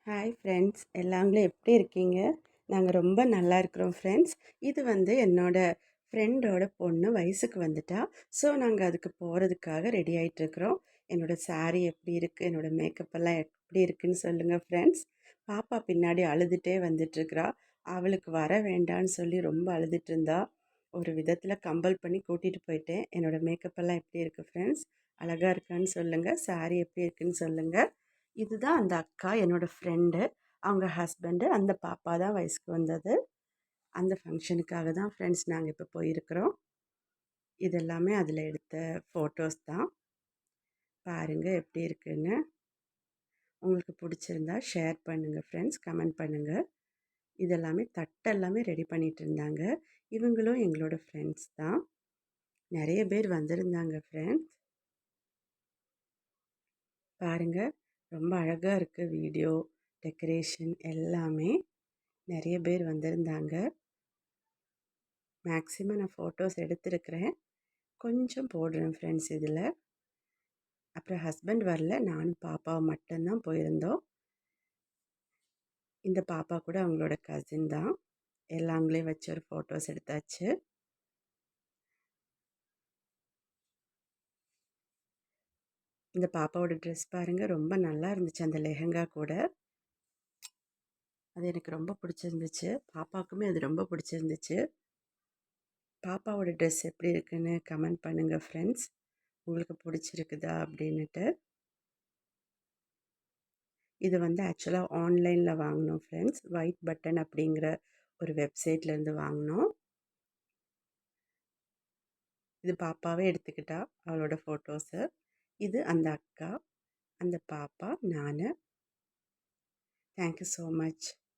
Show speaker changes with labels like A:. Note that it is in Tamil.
A: ஹாய் ஃப்ரெண்ட்ஸ், எல்லாங்களும் எப்படி இருக்கீங்க? நாங்கள் ரொம்ப நல்லா இருக்கிறோம் ஃப்ரெண்ட்ஸ். இது வந்து என்னோட ஃப்ரெண்டோட பொண்ணு வயசுக்கு வந்துட்டா. ஸோ நாங்கள் அதுக்கு போகிறதுக்காக ரெடி ஆகிட்டுருக்குறோம். என்னோடய saree எப்படி இருக்குது, என்னோடய மேக்கப் எல்லாம் எப்படி இருக்குன்னு சொல்லுங்கள் ஃப்ரெண்ட்ஸ். பாப்பா பின்னாடி அழுதுகிட்டே வந்துட்டுருக்குறா. அவளுக்கு வர வேண்டான்னு சொல்லி ரொம்ப அழுதுட்டு இருந்தா. ஒரு விதத்தில் கம்பல் பண்ணி கூட்டிகிட்டு போயிட்டேன். என்னோடய மேக்கப் எல்லாம் எப்படி இருக்குது ஃப்ரெண்ட்ஸ்? அழகாக இருக்கான்னு சொல்லுங்கள். saree எப்படி இருக்குன்னு சொல்லுங்கள். இதுதான் அந்த அக்கா, என்னோட ஃப்ரெண்டு. அவங்க ஹஸ்பண்டு, அந்த பாப்பா தான் வயசுக்கு வந்தது. அந்த ஃபங்க்ஷனுக்காக தான் ஃப்ரெண்ட்ஸ் நாங்கள் இப்போ போயிருக்கிறோம். இதெல்லாமே அதில் எடுத்த ஃபோட்டோஸ் தான். பாருங்க எப்படி இருக்குன்னு. உங்களுக்கு பிடிச்சிருந்தா ஷேர் பண்ணுங்கள் ஃப்ரெண்ட்ஸ், கமெண்ட் பண்ணுங்கள். இதெல்லாமே தட்டெல்லாமே ரெடி பண்ணிட்டு இருந்தாங்க. இவங்களும் எங்களோட ஃப்ரெண்ட்ஸ் தான். நிறைய பேர் வந்திருந்தாங்க ஃப்ரெண்ட்ஸ். பாருங்க, ரொம்ப அழகாக இருக்குது வீடியோ, டெக்கரேஷன் எல்லாமே. நிறைய பேர் வந்திருந்தாங்க. மேக்ஸிமம் நான் ஃபோட்டோஸ் எடுத்திருக்கிறேன். கொஞ்சம் போடுறேன் ஃப்ரெண்ட்ஸ் இதில். அப்புறம் ஹஸ்பண்ட் வரல, நானும் பாப்பாவும் மட்டும்தான் போயிருந்தோம். இந்த பாப்பா கூட அவங்களோட கசின் தான். எல்லாங்களே வச்சு ஒரு ஃபோட்டோஸ் எடுத்தாச்சு. இந்த பாப்பாவோட ட்ரெஸ் பாருங்கள், ரொம்ப நல்லா இருந்துச்சு. அந்த லெஹங்கா கூட அது எனக்கு ரொம்ப பிடிச்சிருந்துச்சு. பாப்பாவுக்குமே அது ரொம்ப பிடிச்சிருந்துச்சு. பாப்பாவோட ட்ரெஸ் எப்படி இருக்குன்னு கமெண்ட் பண்ணுங்கள் ஃப்ரெண்ட்ஸ். உங்களுக்கு பிடிச்சிருக்குதா அப்படின்னுட்டு. இது வந்து ஆக்சுவலாக ஆன்லைனில் வாங்கினோம் ஃப்ரெண்ட்ஸ். ஒயிட் பட்டன் அப்படிங்கிற ஒரு வெப்சைட்லேருந்து வாங்கினோம். இது பாப்பாவே எடுத்துக்கிட்டா அவளோட ஃபோட்டோஸு. இது அந்த அக்கா, அந்த பாப்பா, நான். Thank you so much.